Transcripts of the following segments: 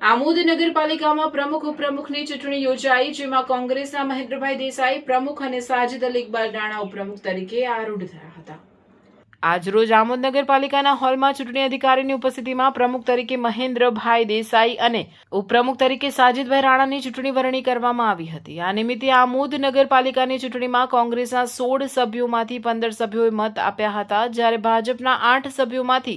આમોદ નગરપાલિકામાં પ્રમુખ ઉપપ્રમુખની ચૂંટણી યોજાઈ, જેમાં કોંગ્રેસના મહેન્દ્રભાઈ દેસાઈ પ્રમુખ અને સાજિદ અલી ઇકબાલ રાણા ઉપપ્રમુખ તરીકે આરૂઢ થયા હતા. આજરોજ આમોદ નગરપાલિકાના હોલમાં ચૂંટણી અધિકારીની ઉપસ્થિતિમાં પ્રમુખ તરીકે મહેન્દ્રભાઈ દેસાઈ અને ઉપપ્રમુખ તરીકે સાજિદભાઈ રાણાની ચૂંટણી વરણી કરવામાં આવી હતી. આ નિમિત્તે આમોદ નગરપાલિકાની ચૂંટણીમાં કોંગ્રેસના 16 સભ્યોમાંથી 15 સભ્યોએ મત આપ્યા હતા, જ્યારે ભાજપના 8 સભ્યોમાંથી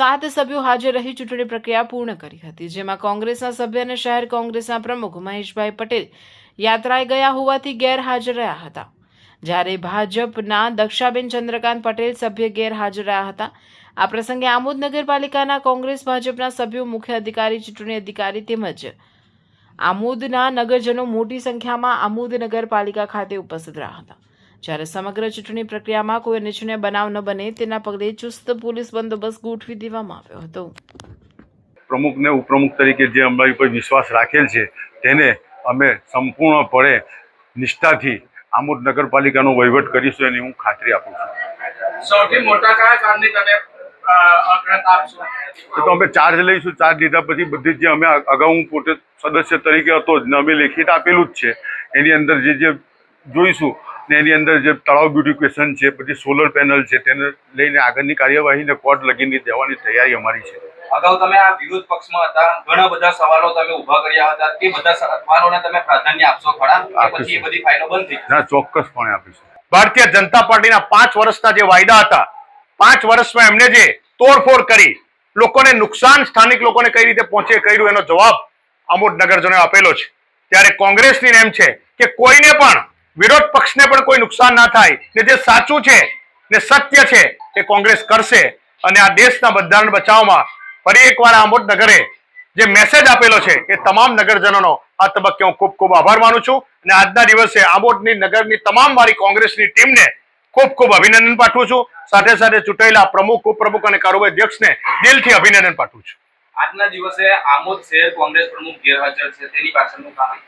7 સભ્યો હાજર રહી ચૂંટણી પ્રક્રિયા પૂર્ણ કરી હતી, જેમાં કોંગ્રેસના સભ્ય અને શહેર કોંગ્રેસના પ્રમુખ મહેશભાઈ પટેલ યાત્રાએ ગયા હોવાથી ગેરહાજર રહ્યા હતા, જ્યારે ભાજપના દક્ષાબેન ચંદ્રકાંત પટેલ સભ્ય ગેરહાજર રહ્યા હતા. આ પ્રસંગે આમોદ નગરપાલિકાના કોંગ્રેસ ભાજપના સભ્યો, મુખ્ય અધિકારી, ચૂંટણી અધિકારી તેમજ આમોદના નગરજનો મોટી સંખ્યામાં આમોદ નગરપાલિકા ખાતે ઉપસ્થિત રહ્યા હતા, જ્યારે સમગ્ર ચૂંટણી પ્રક્રિયામાં કોઈ અનિચ્છનીય બનાવ ન બને તેના પગલે ચુસ્ત પોલીસ બંદોબસ્ત ગોઠવી દેવામાં આવ્યો હતો. પ્રમુખને ઉપપ્રમુખ તરીકે જે અમારી પર વિશ્વાસ રાખેલ છે તેને અમે સંપૂર્ણપણે નિષ્ઠાથી આમોદ નગરપાલિકાનો વહીવટ કરીશું એની હું ખાતરી આપું છું. સૌથી મોટા કયા કામની તમે અગ્રતા આપશો? તો અમે ચાર્જ લઈશું. ચાર્જ લીધા પછી બધી જે અમે અગાઉ હું પોતે સદસ્ય તરીકે હતો જ ને અમે લેખિત આપેલું જ છે, એની અંદર જે જોઈશું ને એની અંદર જે તળાવ બ્યુટિફિકેશન છે, પછી સોલર પેનલ છે, તેને લઈને આગળની કાર્યવાહીને કોર્ટ લગીને દેવાની તૈયારી અમારી છે. અગાઉ તમે આ વિરોધ પક્ષમાં હતા, ઘણા બધા સવાલો તમે ઉભા કર્યા હતા, તે બધા સવાલોને તમે પ્રાધાન્ય આપશો ખરા કે પછી એ બધી ફાઇલો બંધ થઈ? ના, ચોક્કસપણે આપીશું. ભારતીય જનતા પાર્ટીના 5 વર્ષના જે વાયદા હતા, 5 વર્ષમાં એમને જે તોડફોડ કરી લોકોને નુકસાન, સ્થાનિક લોકોને કઈ રીતે પહોંચે કર્યું, એનો જવાબ આમોદ નગરજનોએ આપેલો છે. ત્યારે કોંગ્રેસની નેમ છે કે કોઈને પણ, વિરોધ પક્ષને પણ કોઈ નુકસાન ના થાય ને જે સાચું છે ને સત્ય છે તે કોંગ્રેસ કરશે. અને આ દેશના બંધારણ બચાવમાં ફરી એકવાર આમોદ નગરે જે મેસેજ આપેલો છે એ તમામ નગરજનોનો આ તબક્કે હું ખૂબ ખૂબ આભાર માનું છું. અને આજના દિવસે આમોદની નગરની તમામ મારી કોંગ્રેસની ટીમને ખૂબ ખૂબ અભિનંદન પાઠવું છું. સાથે સાથે ચૂંટાયેલા પ્રમુખ, ઉપપ્રમુખ અને કારોબારી અધ્યક્ષને દિલથી અભિનંદન પાઠવું છું. આજના દિવસે આમોદ શહેર કોંગ્રેસ પ્રમુખ ગેરહાજર છે, તેની પાછળનું કારણ?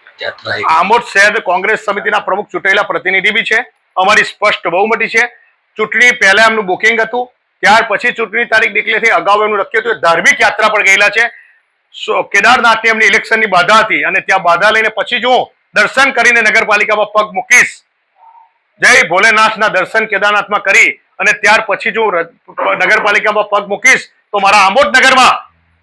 આમોદ શહેર કોંગ્રેસ સમિતિના પ્રમુખ ચૂંટાયેલા પ્રતિનિધિ બી છે. અમારી સ્પષ્ટ બહુમતી છે. ચૂંટણી પહેલા એમનું બુકિંગ હતું, ત્યાર પછી ચૂંટણી તારીખ ડિક્લેર થઈ, અગાઉ એમનું લખ્યું હતું. ધાર્મિક યાત્રા પર ગયેલા છે. કેદારનાથની એમની ઇલેક્શનની બાધા હતી અને ત્યાં બાધા લઈને પછી જો દર્શન કરીને નગરપાલિકામાં પગ મૂકીશ, જય ભોલેનાથના દર્શન કેદારનાથમાં કરી અને ત્યાર પછી જો નગરપાલિકામાં પગ મૂકીશ તો મારા આમોદ નગરમાં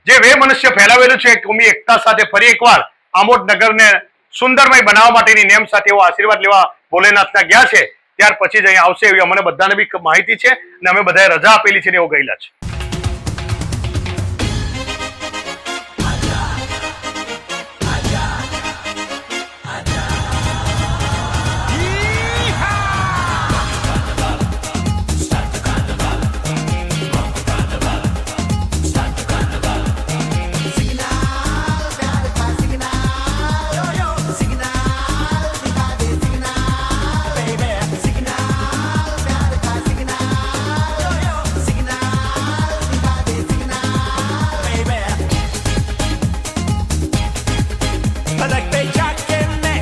જે વે મનુષ્ય ફેલાવેલું છે, કોમી એકતા સાથે ફરી એકવાર આમોદ નગરને સુંદરમય બનાવવા માટેની નેમ સાથે એવો આશીર્વાદ લેવા ભોલેનાથના ગયા છે. ત્યાર પછી જ અહીંયા આવશે એવી અમને બધાને બી માહિતી છે અને અમે બધાએ રજા આપેલી છે ને એવું ગયેલા છે.